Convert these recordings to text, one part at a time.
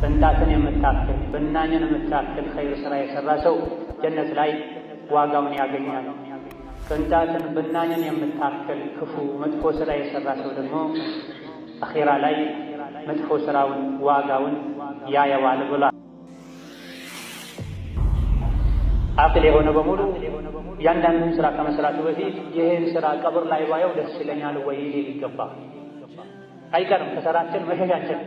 ቅንጣትን የምታክል ብናኝን የምታክል ኸይር ሥራ የሠራ ሰው ጀነት ላይ ዋጋውን ያገኛል። ቅንጣትን ብናኝን የምታክል ክፉ መጥፎ ሥራ የሠራ ሰው ደግሞ አኺራ ላይ መጥፎ ሥራውን ዋጋውን ያየዋል ብሏል። አቅል የሆነ በሙሉ እያንዳንዱን ሥራ ከመስራቱ በፊት ይህን ሥራ ቀብር ላይ ባየው ደስ ይለኛል ወይ ሊል ይገባል። አይቀርም ከሥራችን መሸሻችን።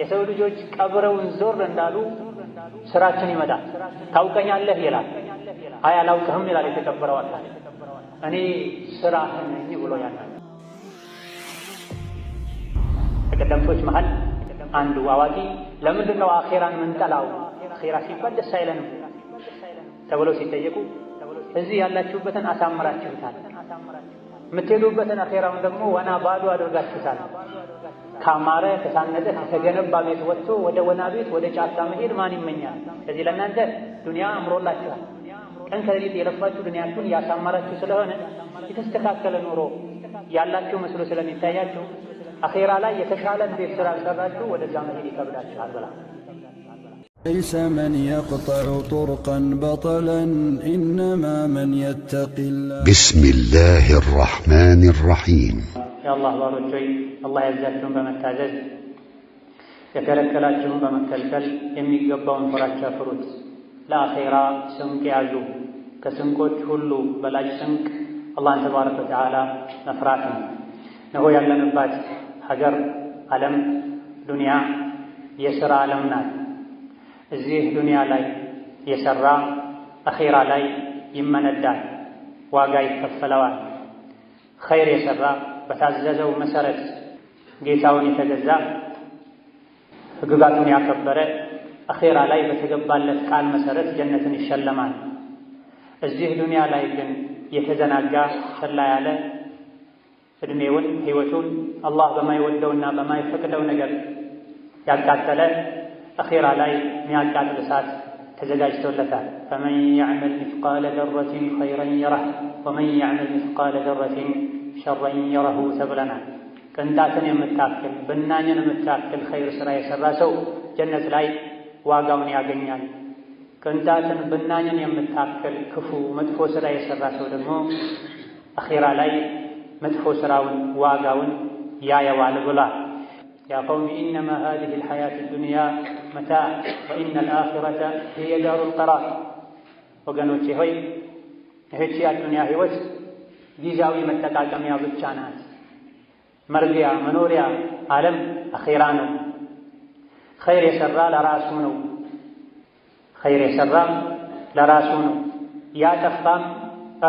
የሰው ልጆች ቀብረውን ዞር እንዳሉ ሥራችን ይመጣል። ታውቀኛለህ ይላል። አይ አላውቅህም ይላል የተቀበረው አካል። እኔ ሥራህን ነኝ ብሎ ያናል። ከቀደምቶች መሃል አንዱ አዋቂ ለምንድን ነው አኼራን ምንጠላው? አኼራ ሲባል ደስ አይለንም ተብለው ሲጠየቁ እዚህ ያላችሁበትን አሳምራችሁታል፣ የምትሄዱበትን አኼራውን ደግሞ ወና ባዶ አድርጋችሁታል። ካማረ ከሳነጠ ከተገነባ ቤት ወጥቶ ወደ ወና ቤት ወደ ጫካ መሄድ ማን ይመኛል? ስለዚህ ለእናንተ ዱንያ አምሮላችኋል። ቀን ከሌሊት የለፋችሁ ዱንያችሁን ያሳመራችሁ ስለሆነ የተስተካከለ ኑሮ ያላችሁ መስሎ ስለሚታያችሁ አኼራ ላይ የተሻለ ቤት ስላልሰራችሁ ወደዛ መሄድ ይከብዳችኋል ብላ ليس من يقطع طرقا بطلا إنما من يتقي الله. بسم الله الرحمن الرحيم. يا الله ባሮች አላህ ያዛችሁን በመታዘዝ የከለከላችሁን በመከልከል የሚገባውን ፍራቻ ፍሩት። ለአኼራ ስንቅ ያዙ። ከስንቆች ሁሉ በላጭ ስንቅ አላህን ተባረከ ወተዓላ መፍራት ነው። እነሆ ያለንባት ሀገር ዓለም ዱንያ የሥራ ዓለም ናት። እዚህ ዱንያ ላይ የሠራ አኼራ ላይ ይመነዳል፣ ዋጋ ይከፈለዋል። ኸይር የሠራ በታዘዘው መሠረት ጌታውን የተገዛ ሕግጋቱን ያከበረ አኼራ ላይ በተገባለት ቃል መሠረት ጀነትን ይሸለማል። እዚህ ዱንያ ላይ ግን የተዘናጋ ችላ ያለ ዕድሜውን ሕይወቱን አላህ በማይወደውና በማይፈቅደው ነገር ያቃጠለ አኼራ ላይ የሚያቃጥል እሳት ተዘጋጅቶለታል። ፈመን ያዕመል ሚስቃለ ዘረትን ኸይረን የረህ ወመን ያዕመል ሚስቃለ ዘረትን ሸረን የረሁ ተብለናል። ቅንጣትን የምታክል ብናኝን የምታክል ኸይር ሥራ የሠራ ሰው ጀነት ላይ ዋጋውን ያገኛል። ቅንጣትን ብናኝን የምታክል ክፉ መጥፎ ሥራ የሠራ ሰው ደግሞ አኼራ ላይ መጥፎ ሥራውን ዋጋውን ያየዋል ብሏል። ያ ቀውሚ ኢነማ ሃዚሂ ልሐያቱ ዱንያ መታዕ ወኢነ ልአኺረተ ሂየ ዳሩል ቀራር። ወገኖቼ ሆይ ይህች የዱንያ ሕይወት ጊዜያዊ መጠቃቀሚያ ብቻ ናት። መርጊያ መኖሪያ ዓለም አኼራ ነው። ኸይር የሠራ ለራሱ ነው። ኸይር የሠራ ለራሱ ነው። ያጠፋም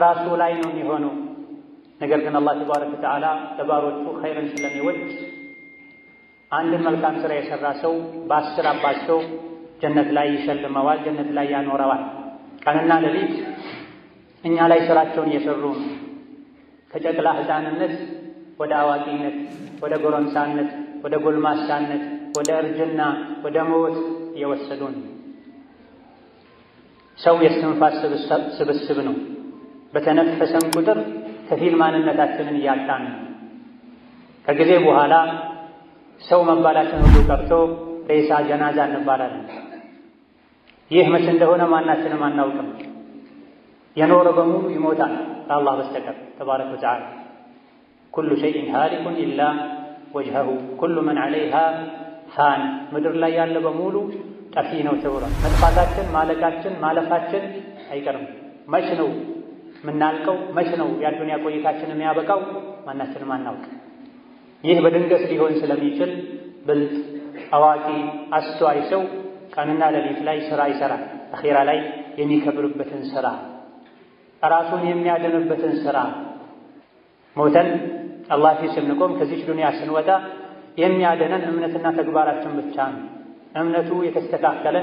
ራሱ ላይ ነው የሚሆነው። ነገር ግን አላህ ተባረከ ወተዓላ ለባሮቹ ኸይርን ስለሚወድ አንድን መልካም ሥራ የሠራ ሰው በ10 አባዝቶ ጀነት ላይ ይሸልመዋል፣ ጀነት ላይ ያኖረዋል። ቀንና ሌሊት እኛ ላይ ሥራቸውን እየሠሩ ከጨቅላ ሕፃንነት ወደ አዋቂነት፣ ወደ ጎረምሳነት፣ ወደ ጎልማሳነት፣ ወደ እርጅና፣ ወደ ሞት እየወሰዱን። ሰው የእስትንፋስ ስብስብ ነው። በተነፈሰን ቁጥር ከፊል ማንነታችንን እያጣን ከጊዜ በኋላ ሰው መባላችን ሁሉ ቀርቶ ሬሳ ጀናዛ እንባላለን። ይህ መቼ እንደሆነ ማናችንም አናውቅም። የኖረ በሙሉ ይሞታል ከአላህ በስተቀር ተባረከ ወተዓላ። ኩሉ ሸይኢን ሃሊኩን ኢላ ወጅሀሁ ኩሉ መን ዐለይሃ ፋን። ምድር ላይ ያለ በሙሉ ጠፊ ነው ተብሏል። መጥፋታችን፣ ማለቃችን፣ ማለፋችን አይቀርም። መች ነው የምናልቀው? መች ነው የአዱንያ ቆይታችን የሚያበቃው? ማናችንም አናውቅ። ይህ በድንገት ሊሆን ስለሚችል ብልጥ አዋቂ አስተዋይ ሰው ቀንና ሌሊት ላይ ሥራ ይሠራል። አኼራ ላይ የሚከብርበትን ሥራ፣ ራሱን የሚያድንበትን ሥራ። ሞተን አላህ ፊት ስንቆም ከዚች ዱንያ ስንወጣ የሚያድነን እምነትና ተግባራችን ብቻ ነው። እምነቱ የተስተካከለ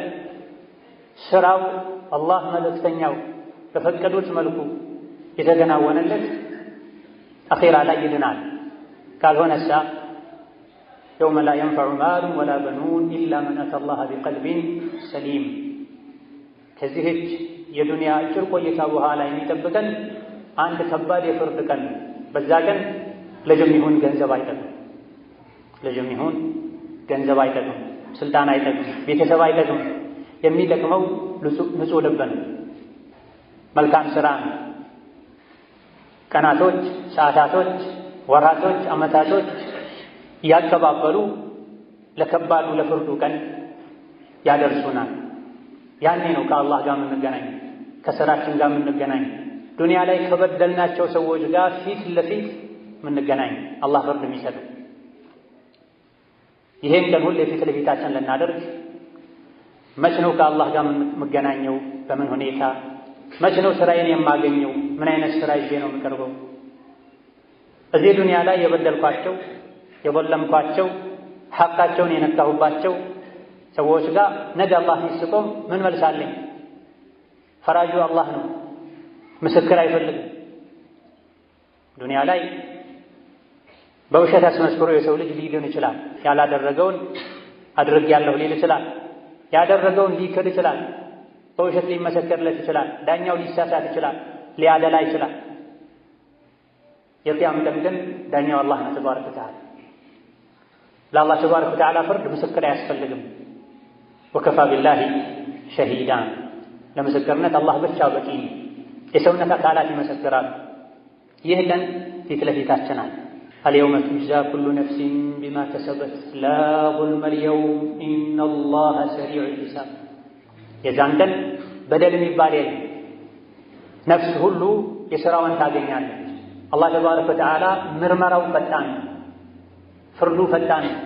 ሥራው አላህ መልእክተኛው በፈቀዱት መልኩ የተገናወነለት አኼራ ላይ ይድናል። ካልሆነሳ የውመ ላ የንፈዑ ማሉን ወላ በኑን ኢላ መን አተ አላህ ቢቀልቢን ሰሊም። ከዚህች የዱንያ አጭር ቆይታ በኋላ የሚጠብቀን አንድ ከባድ የፍርድ ቀን ነው። በዛ ቀን ልጅም ይሁን ገንዘብ አይጠቅም። ልጅም ይሁን ገንዘብ አይጠቅም። ስልጣን አይጠቅም፣ ቤተሰብ አይጠቅም። የሚጠቅመው ንጹሕ ልብ ነው፣ መልካም ሥራ ነው። ቀናቶች፣ ሰዓታቶች፣ ወራቶች፣ ዓመታቶች እያቀባበሉ ለከባዱ ለፍርዱ ቀን ያደርሱናል። ያኔ ነው ከአላህ ጋር የምንገናኝ፣ ከሥራችን ጋር የምንገናኝ፣ ዱንያ ላይ ከበደልናቸው ሰዎች ጋር ፊት ለፊት የምንገናኝ፣ አላህ ፍርድ የሚሰጠው። ይሄን ቀን ሁሌ ፊት ለፊታችን ልናደርግ መች ነው ከአላህ ጋር የምገናኘው? በምን ሁኔታ? መች ነው ስራዬን የማገኘው? ምን አይነት ስራ ይዤ ነው የምቀርበው? እዚህ ዱንያ ላይ የበደልኳቸው የበለምኳቸው ሐቃቸውን የነካሁባቸው ሰዎች ጋር ነገ አላህ ሲቆም ምን መልሳለኝ? ፈራጁ አላህ ነው፣ ምስክር አይፈልግም። ዱንያ ላይ በውሸት አስመስክሮ የሰው ልጅ ሊድን ይችላል። ያላደረገውን አድርጌያለሁ ሊል ይችላል። ያደረገውን ሊክድ ይችላል። በውሸት ሊመሰከርለት ይችላል። ዳኛው ሊሳሳት ይችላል። ሊያደላ ይችላል። የቂያም ቀን ግን ዳኛው አላህ ነው ተባረከ ወተዓላ። ለአላህ ተባረከ ወተዓላ ፍርድ ምስክር አያስፈልግም። ወከፋ ቢላሂ ሸሂዳን፣ ለምስክርነት አላህ ብቻ በቂ ነው። የሰውነት አካላት ይመሰክራሉ። ይህ ቀን ፊት ለፊታችን አለ። አልየውመ ቱጅዛ ኩሉ ነፍሲን ቢማ ከሰበት ላ ዙልመ አልየውም ኢነላሀ ሰሪዑል ሒሳብ። የዛን ቀን በደል የሚባል የለም። ነፍስ ሁሉ የሥራዋን ታገኛለች። አላህ ተባረከ ወተዓላ ምርመራው ፈጣን ነው፣ ፍርዱ ፈጣን ነው።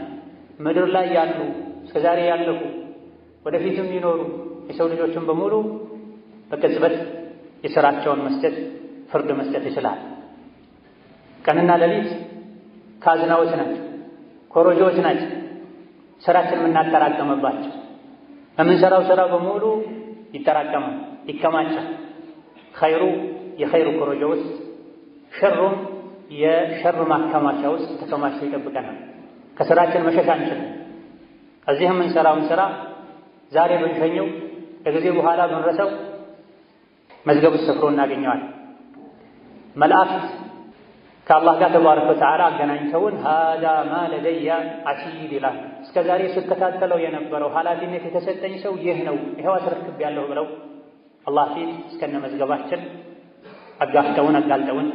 ምድር ላይ ያሉ እስከዛሬ ያለፉ ወደፊትም ይኖሩ የሰው ልጆችን በሙሉ በቅጽበት የሥራቸውን መስጠት ፍርድ መስጠት ይችላል። ቀንና ሌሊት ካዝናዎች ናቸው፣ ኮረጆዎች ናቸው፣ ሥራችን የምናጠራቀምባቸው። የምንሠራው ሥራ በሙሉ ይጠራቀማል፣ ይከማቻል። ኸይሩ የኸይሩ ኮረጆ ውስጥ፣ ሸሩም የሸር ማከማቻ ውስጥ ተከማችቶ ይጠብቀናል። ከሥራችን መሸሽ አንችልም። እዚህ የምንሠራውን ሥራ ዛሬ ብንሸኘው ከጊዜ በኋላ ብንረሳው መዝገብ ውስጥ ሰፍሮ እናገኘዋል። መላእክት ከአላህ ጋር ተባረከ ወተዓላ አገናኝተውን ሃዛ ማ ለደየ ዐቲድ ይላል። እስከ ዛሬ ስከታተለው የነበረው ኃላፊነት የተሰጠኝ ሰው ይህ ነው፣ ይኸው አስረክቤያለሁ ብለው አላህ ፊት እስከነ መዝገባችን አጋፍጠውን አጋልጠውን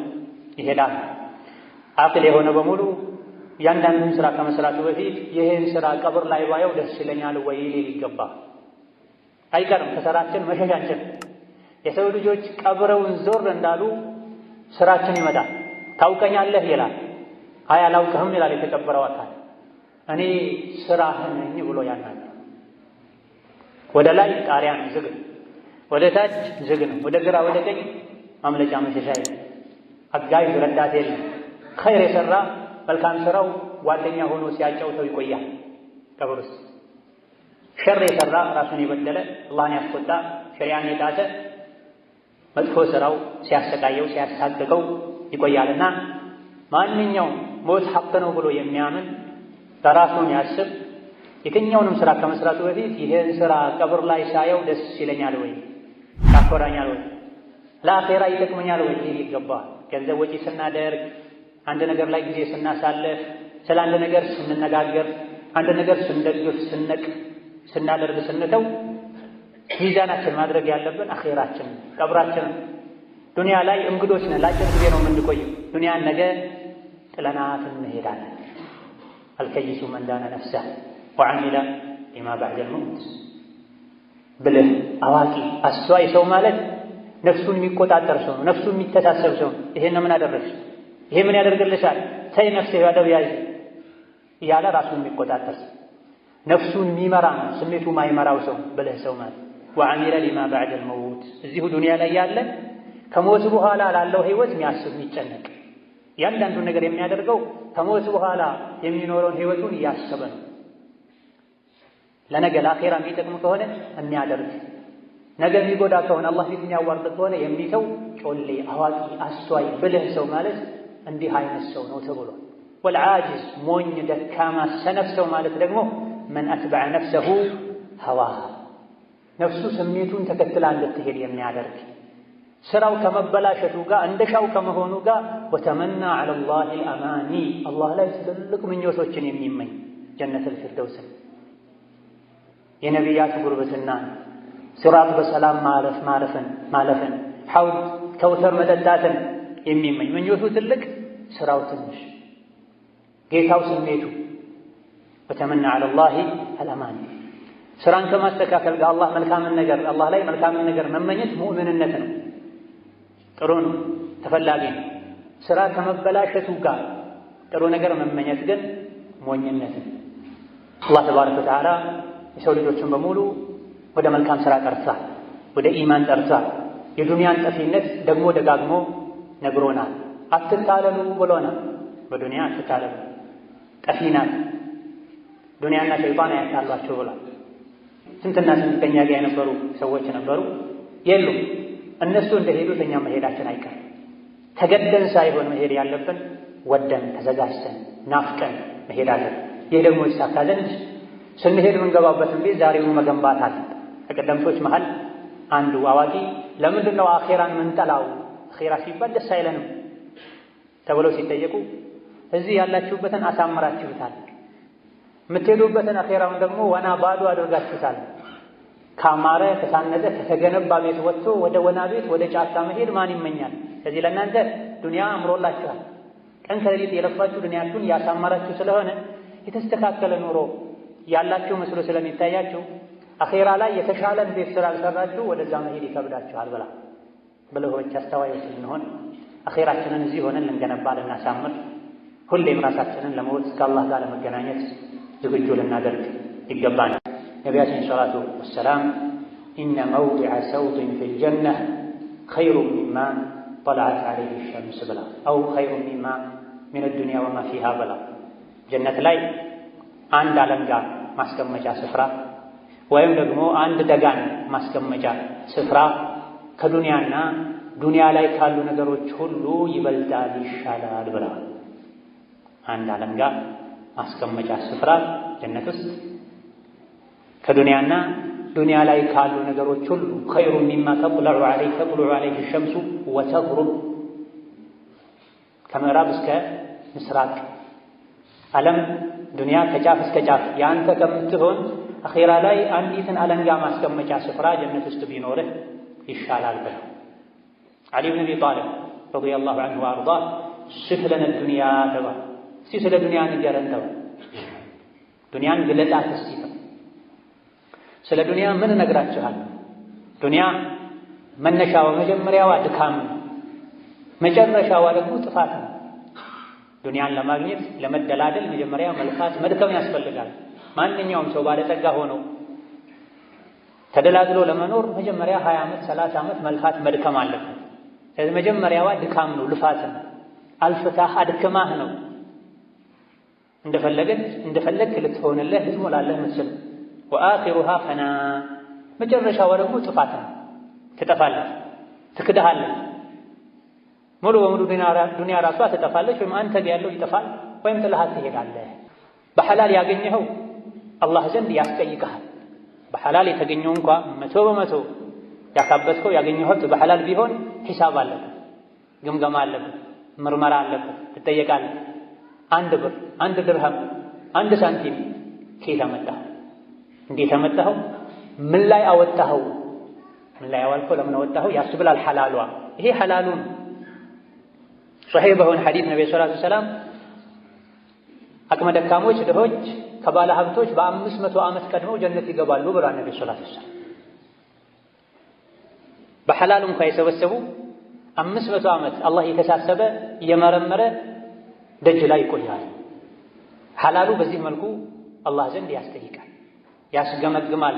ይሄዳል። አቅል የሆነ በሙሉ እያንዳንዱን ሥራ ከመስራቱ በፊት ይህን ሥራ ቀብር ላይ ባየው ደስ ይለኛል ወይ ሊል ይገባል። አይቀርም ከሥራችን መሸሻችን። የሰው ልጆች ቀብረውን ዞር እንዳሉ ሥራችን ይመጣል። ታውቀኛለህ ይላል። አይ አላውቅህም ይላል የተቀበረው አካል። እኔ ሥራህን ነኝ ብሎ ያናል። ወደ ላይ ጣሪያ ነው ዝግ፣ ወደ ታች ዝግ ነው። ወደ ግራ ወደ ቀኝ ማምለጫ መሸሻ የለም። አጋዥ ረዳት የለም። ኸይር የሠራ መልካም ሥራው ጓደኛ ሆኖ ሲያጫውተው ይቆያል ቀብር ውስጥ። ሸር የሠራ ራሱን የበደለ አላህን ያስቆጣ ሸሪዓን የጣሰ መጥፎ ሥራው ሲያሰቃየው ሲያሳቅቀው ይቆያልና ማንኛውም ሞት ሐቅ ነው ብሎ የሚያምን በራሱን ያስብ። የትኛውንም ሥራ ከመስራቱ በፊት ይህን ሥራ ቀብር ላይ ሳየው ደስ ይለኛል ወይ፣ ያኮራኛል ወይ፣ ለአኼራ ይጠቅመኛል ወይ ሊል ይገባል። ገንዘብ ወጪ ስናደርግ፣ አንድ ነገር ላይ ጊዜ ስናሳልፍ፣ ስለ አንድ ነገር ስንነጋገር፣ አንድ ነገር ስንደግፍ፣ ስናደርግ፣ ስንተው ሚዛናችን ማድረግ ያለብን አኼራችን ቀብራችን። ዱንያ ላይ እንግዶች ነን፣ ለአጭር ጊዜ ነው የምንቆየው። ዱንያን ነገ ጥለናት እንሄዳለን። አልከይሱ መን ዳነ ነፍሰህ ወዐሚለ ሊማ በዕደል መውት። ብልህ አዋቂ አስተዋይ ሰው ማለት ነፍሱን የሚቆጣጠር ሰው ነው፣ ነፍሱን የሚተሳሰብ ሰው ነው። ይሄን ምን አደረግሽ፣ ይሄ ምን ያደርግልሻል፣ ተይ ነፍሴ ያደብ ያዥ እያለ ራሱን የሚቆጣጠር ሰው፣ ነፍሱን የሚመራ ነው፣ ስሜቱ ማይመራው ሰው ብልህ ሰው ማለት። ወዐሚለ ሊማ በዕደል መውት፣ እዚሁ ዱንያ ላይ ያለ ከሞት በኋላ ላለው ህይወት የሚያስብ የሚጨነቅ፣ ያንዳንዱን ነገር የሚያደርገው ከሞት በኋላ የሚኖረውን ህይወቱን እያሰበ ነው። ለነገ ለአኼራ የሚጠቅም ከሆነ የሚያደርግ፣ ነገ የሚጎዳ ከሆነ አላህ ፊት የሚያዋርድ ከሆነ የሚተው ጮሌ፣ አዋቂ፣ አስተዋይ፣ ብልህ ሰው ማለት እንዲህ አይነት ሰው ነው ተብሏል። ወልዓጅዝ ሞኝ፣ ደካማ፣ ሰነፍ ሰው ማለት ደግሞ መን አትበዐ ነፍሰሁ ሀዋሃ፣ ነፍሱ ስሜቱን ተከትላ እንድትሄድ የሚያደርግ፣ ስራው ከመበላሸቱ ጋር እንደሻው ከመሆኑ ጋር ወተመና ዐለላሂል አማኒ፣ አላህ ላይ ትልልቅ ምኞቶችን የሚመኝ ጀነተል ፊርደውስን የነቢያት ጉርብትና፣ ሲራጥ በሰላም ማለፍን፣ ሐውድ ከውተር መጠጣትን የሚመኝ ምኞቱ ትልቅ ስራው ትንሽ፣ ጌታው ስሜቱ ወተመና ዐለላሂ አልአማኒ። ስራን ከማስተካከል ጋር አላህ ላይ መልካምን ነገር መመኘት ሙእምንነት ነው፣ ጥሩ ነው፣ ተፈላጊ ነው። ስራ ከመበላሸቱ ጋር ጥሩ ነገር መመኘት ግን ሞኝነት ነው። አላህ ተባረከ ወተዓላ የሰው ልጆችን በሙሉ ወደ መልካም ስራ ጠርቷል፣ ወደ ኢማን ጠርቷል። የዱንያን ጠፊነት ደግሞ ደጋግሞ ነግሮናል። አትታለሉ ብሎናል። በዱንያ አትታለሉ፣ ጠፊ ናት፣ ዱንያና ሸይጣን ያታሏቸው ብሏል። ስንትና ስንት ከእኛ ጋር የነበሩ ሰዎች ነበሩ፣ የሉም። እነሱ እንደሄዱት እኛም መሄዳችን አይቀርም። ተገደን ሳይሆን መሄድ ያለብን ወደን ተዘጋጅተን ናፍቀን መሄድ አለብን። ይህ ደግሞ ይሳካ ዘንድ ስንሄድ የምንገባበትን ቤት ዛሬውኑ መገንባት አለብን። ከቀደምቶች መሃል አንዱ አዋቂ ለምንድን ነው አኼራን ምንጠላው? አኼራ ሲባል ደስ አይለንም ተብለው ሲጠየቁ እዚህ ያላችሁበትን አሳምራችሁታል፣ የምትሄዱበትን አኼራውን ደግሞ ወና ባዶ አድርጋችሁታል። ካማረ ከታነጸ ከተገነባ ቤት ወጥቶ ወደ ወና ቤት ወደ ጫካ መሄድ ማን ይመኛል? ስለዚህ ለእናንተ ዱንያ አምሮላችኋል። ቀን ከሌሊት የለፋችሁ ዱንያችሁን ያሳመራችሁ ስለሆነ የተስተካከለ ኑሮ ያላችሁ መስሎ ስለሚታያችሁ አኼራ ላይ የተሻለን ቤት ስላልሰራችሁ ወደዛ መሄድ ይከብዳችኋል ብልሆች አስተዋዮች ስንሆን አኼራችንን እዚህ ሆነን ልንገነባ ልናሳምር፣ ሁሌም ራሳችንን ለመውት ከአላህ ጋር ለመገናኘት ዝግጁ ልናደርግ ይገባናል። ነቢያችን ሰላቱ ወሰላም ኢነ መውዲዐ ሰውጢን ፊል ጀነህ ኸይሩን ሚማ ጠለዐት ዐለይሂ ሸምስ ብላ አው ኸይሩን ሚማ ሚነ ዱንያ ወማ ፊሃ ብላ። ጀነት ላይ አንድ አለንጋ ማስቀመጫ ስፍራ ወይም ደግሞ አንድ ደጋን ማስቀመጫ ስፍራ ከዱንያና ዱንያ ላይ ካሉ ነገሮች ሁሉ ይበልጣል፣ ይሻላል ብለዋል። አንድ አለንጋ ማስቀመጫ ስፍራ ጀነት ውስጥ ከዱንያና ዱንያ ላይ ካሉ ነገሮች ሁሉ ኸይሩን ሚማ ተጥለዑ ዐለይሂ ሸምሱ ወተግሩብ፣ ከምዕራብ እስከ ምስራቅ ዓለም ዱንያ ከጫፍ እስከ ጫፍ የአንተ ከምትሆን አኼራ ላይ አንዲትን አለንጋ ማስቀመጫ ስፍራ ጀነት ውስጥ ቢኖርህ ይሻላል ብለው ዓሊ ብን አቢ ጣሊብ ረዲየላሁ ዐንሁ ወአርዳህ ሲፍ ለነ ዱንያ ተባለ። እስቲ ስለ ዱንያ ንገረን ተባለ። ዱንያን ግለጣት እስቲ ተባለ። ስለ ዱንያ ምን እነግራችኋለሁ? ዱንያ መነሻዋ መጀመሪያዋ ድካም ነው፣ መጨረሻዋ ደግሞ ጥፋት ነው። ዱንያን ለማግኘት ለመደላደል መጀመሪያ መልፋት መድከም ያስፈልጋል። ማንኛውም ሰው ባለጸጋ ሆኖ ተደላድሎ ለመኖር መጀመሪያ 20 ዓመት 30 ዓመት መልፋት መድከም አለበት። ስለዚህ መጀመሪያዋ ድካም ነው፣ ልፋት ነው። አልፍታህ አድክማህ ነው እንደፈለግ ልትሆንልህ ልትሞላለህ ምስል ወአኺሩሃ ፈና፣ መጨረሻዋ ደግሞ ጥፋት ነው። ትጠፋለች፣ ትክድሃለች። ሙሉ በሙሉ ዱንያ ራሷ ትጠፋለች፣ ወይም አንተ ጋር ያለው ይጠፋል፣ ወይም ጥለሃት ትሄዳለህ። በሐላል ያገኘኸው አላህ ዘንድ ያስጠይቅሃል። በሐላል የተገኘው እንኳ 100% ያካበትከው ያገኘው ሀብት በሐላል ቢሆን ሂሳብ አለበት፣ ግምገማ አለበት፣ ምርመራ አለበት፣ ትጠየቃለህ። 1 ብር፣ 1 ድርሃም፣ 1 ሳንቲም ከየት አመጣኸው? እንዴት አመጣኸው? ምን ላይ አወጣኸው? ምን ላይ አዋልከው? ለምን አወጣኸው? ያስብላል ሐላሏ። ይሄ ሐላሉን ሶሒህ በሆነ ሐዲስ ነብዩ ሰለላሁ ዐለይሂ ወሰለም አቅመ ደካሞች ድሆች ከባለ ሀብቶች በ500 ዓመት ቀድመው ጀነት ይገባሉ ብሏል ነብዩ ሰለላሁ ዐለይሂ ወሰለም። በሐላል እንኳን የሰበሰቡ 500 ዓመት አላህ የተሳሰበ እየመረመረ ደጅ ላይ ይቆያል። ሐላሉ በዚህ መልኩ አላህ ዘንድ ያስጠይቃል፣ ያስገመግማል።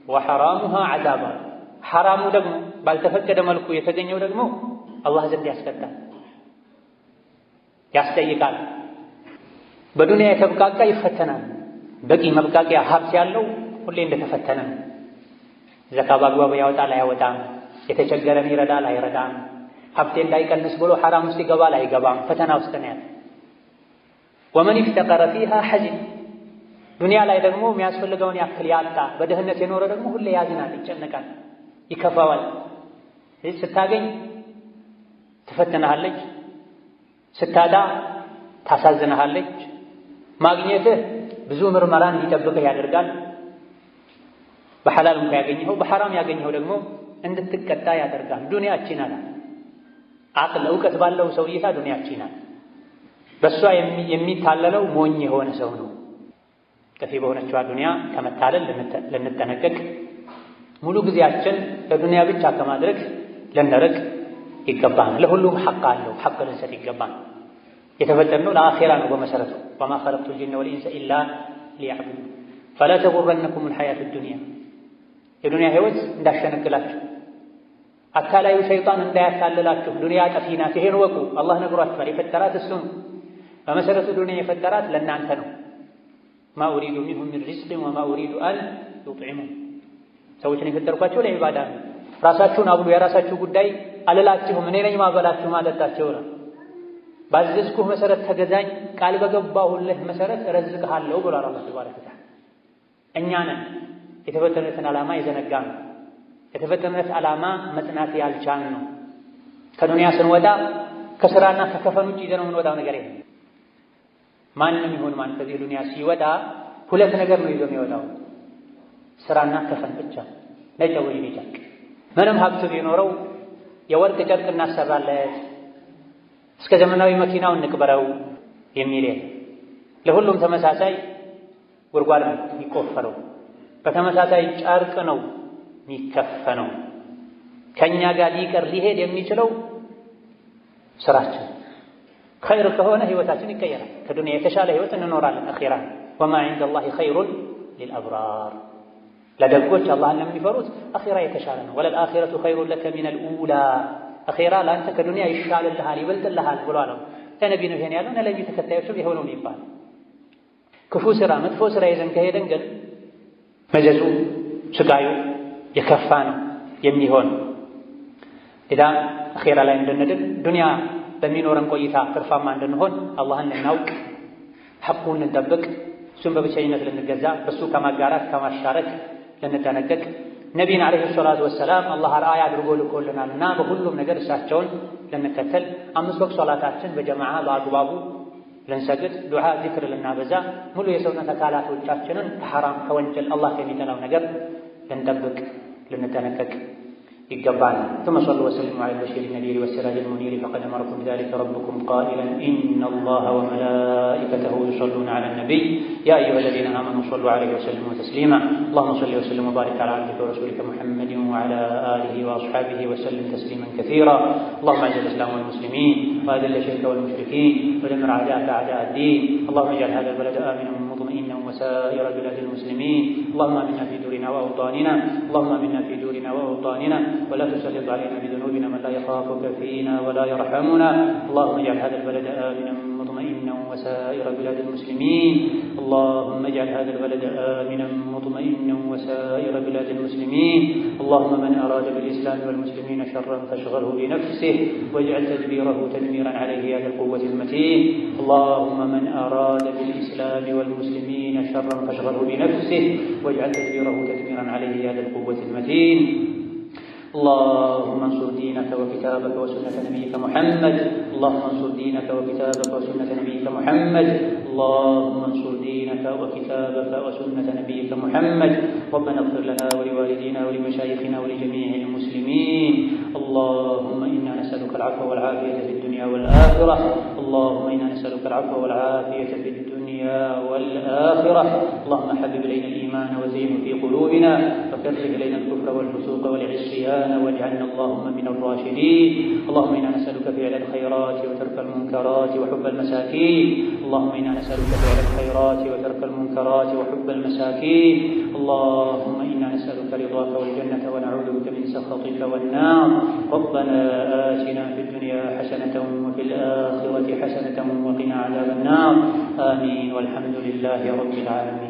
ወሐራሙሃ ዐዛባ፣ ሐራሙ ደግሞ ባልተፈቀደ መልኩ የተገኘው ደግሞ አላህ ዘንድ ያስቀጣል፣ ያስጠይቃል። በዱንያ የተብቃቃ ይፈተናል። በቂ መብቃቂያ ሀብት ያለው ሁሌ እንደተፈተነ ነው። ዘካ በአግባቡ ያወጣል አያወጣም፣ የተቸገረን ይረዳል አይረዳም፣ ሀብቴ እንዳይቀንስ ብሎ ሐራም ውስጥ ይገባል አይገባም፣ ፈተና ውስጥ ነው ያለ። ወመን ኢፍተቀረ ፊሃ ሐዚን፣ ዱንያ ላይ ደግሞ የሚያስፈልገውን ያክል ያጣ በድህነት የኖረ ደግሞ ሁሌ ያዝናል፣ ይጨነቃል፣ ይከፋዋል። ስታገኝ ትፈትንሃለች፣ ስታጣ ታሳዝንሃለች። ማግኘትህ ብዙ ምርመራ እንዲጠብቅህ ያደርጋል። በሐላል ያገኘው በሐራም ያገኘው ደግሞ እንድትቀጣ ያደርጋል። ዱንያችን አለ አቅል ዕውቀት ባለው ሰው እይታ ዱንያችን አለ። በሷ የሚታለለው ሞኝ የሆነ ሰው ነው። ከፊ በሆነችዋ ዱንያ ከመታለል ልንጠነቀቅ፣ ሙሉ ጊዜያችን ለዱንያ ብቻ ከማድረግ ልንርቅ ይገባል። ለሁሉም ሐቅ አለው፣ ሐቅ ልንሰጥ ይገባል። የተፈጠርነው ለአኺራ ነው በመሰረቱ ወማ ኸለቅቱል ጂነ ወልኢንሰ ኢላ ሊያዕቡዱን ፈላ ተጉረነኩም አልሐያቱድ ዱንያ የዱንያ ህይወት እንዳሸነግላችሁ አካላዩ ሸይጣን እንዳያታልላችሁ ዱንያ ጠፊ ናት። ይሄን ወቁ። አላህ ነግሯችኋል። የፈጠራት እሱ ነው። በመሰረቱ ዱንያ የፈጠራት ለእናንተ ነው። ማ ኡሪዱ ሚንሁም ሚን ሪዝቅን ወማ ኡሪዱ አን ዩጥዒሙን ሰዎችን የፈጠርኳቸው ለዒባዳ ነው። ራሳችሁን አብሉ፣ የራሳችሁ ጉዳይ አልላችሁም፣ እኔ ነኝ ማበላችሁ ማጠጣችሁ ነው። ባዘዝኩህ መሰረት ተገዛኝ፣ ቃል በገባሁልህ መሰረት እረዝቅሃለሁ ብሏል አላህ ተባረከ ወተዓላ። እኛ ነን የተፈጠርነትን ዓላማ የዘነጋን፣ የተፈጠርነት ዓላማ መጽናት ያልቻልን ነው። ከዱንያ ስንወጣ ከስራና ከከፈን ውጭ ይዘነው የምንወጣው ነገር የለም። ማንም ይሁን ማን ከዚህ ዱንያ ሲወጣ ሁለት ነገር ነው ይዞ የሚወጣው፣ ስራና ከፈን ብቻ። ነጭ ወይ ጨርቅ። ምንም ሀብት ቢኖረው የወርቅ ጨርቅ እናሰራለት፣ እስከ ዘመናዊ መኪናው እንቅበረው የሚል ለሁሉም ተመሳሳይ ጉድጓድ ነው የሚቆፈረው፣ በተመሳሳይ ጨርቅ ነው የሚከፈነው። ከኛ ጋር ሊቀር ሊሄድ የሚችለው ስራችን ኸይር ከሆነ ህይወታችን ይቀየራል። ከዱንያ የተሻለ ህይወት እንኖራለን አኺራ። ወማ ዒንደላሂ ኸይሩን ሊልአብራር ለደጎች አላህን ለሚፈሩት አኺራ የተሻለ ነው። ወለልአኺረቱ ኸይሩን ለከ ሚነል ኡላ አኺራ ለአንተ ከዱንያ ይሻልልሃል ይበልጥልሃል ብሏል። ለነቢ ነው ይሄን ያለው። ለነቢ ተከታዮችም ይሄው ነው የሚባል። ክፉ ስራ መጥፎ ስራ ይዘን ከሄደን ግን መዘዙ ስቃዩ የከፋ ነው የሚሆን። ኢዳ አኺራ ላይ እንድንድን ዱንያ በሚኖረን ቆይታ ትርፋማ እንድንሆን አላህን ልናውቅ፣ ሐቁን ልንጠብቅ፣ እሱን በብቸኝነት ልንገዛ፣ በሱ ከማጋራት ከማሻረክ ልንጠነቀቅ፣ ነቢይን ዓለይሂ ሰላቱ ወሰላም አላህ አርአያ አድርጎ ልኮልናልና በሁሉም ነገር እሳቸውን ልንከተል፣ 5 ወቅት ሶላታችን በጀማዓ በአግባቡ ልንሰግድ፣ ዱዓ ዚክር ልናበዛ፣ ሙሉ የሰውነት አካላቶቻችንን ከሐራም ከወንጀል አላህ ከሚጠላው ነገር ልንጠብቅ ልንጠነቀቅ ይገባል። ثم صلوا وسلموا على البشير النذير والسراج المنير فقد أمركم بذلك ربكم قائلا إن الله وملائكته يصلون على النبي يا أيها الذين آمنوا صلوا عليه وسلموا تسليما اللهم صل وسلم وبارك على عبدك ورسولك محمد وعلى آله وأصحابه وسلم تسليما كثيرا اللهم أعز الإسلام والمسلمين وأذل الشرك والمشركين ودمر أعداءك أعداء الدين اللهم اجعل هذا البلد آمنا مطمئنا وسائر بلاد المسلمين اللهم آمنا في دورنا وأوطاننا اللهم آمنا في دورنا وأوطاننا ولا تسلط علينا بذنوبنا من لا يخافك فينا ولا يرحمنا اللهم اجعل هذا البلد آمنا مطمئنا وسائر بلاد المسلمين اللهم اجعل هذا البلد آمنا مطمئنا وسائر بلاد المسلمين اللهم من أراد بالإسلام والمسلمين شرا فاشغله بنفسه واجعل تدبيره تدميرا عليه يا ذا القوة المتين اللهم من أراد بالإسلام والمسلمين شرا فاشغله بنفسه واجعل تدبيره تدميرا عليه يا ذا القوة المتين اللهم انصر دينك وكتابك وسنة نبيك محمد اللهم انصر دينك وكتابك وسنة نبيك محمد اللهم انصر دينك وكتابك وسنة نبيك محمد ربنا اغفر لنا ولوالدينا ولمشايخنا ولجميع المسلمين اللهم إنا نسألك العفو والعافية في الدنيا والآخرة اللهم إنا نسألك العفو والعافية في الدنيا والآخرة اللهم حبب إلينا الإيمان وزينه في قلوبنا وكره إلينا الكفر والفسوق والعصيان واجعلنا اللهم من الراشدين اللهم إنا نسألك فعل الخيرات وترك المنكرات وحب المساكين اللهم إنا نسألك فعل الخيرات وترك المنكرات وحب المساكين اللهم إنا نسألك رضاك والجنة ونعوذ بك من سخطك والنار ربنا آتنا في الدنيا حسنة وفي الآخرة حسنة وقنا عذاب النار آمين والحمد لله رب العالمين.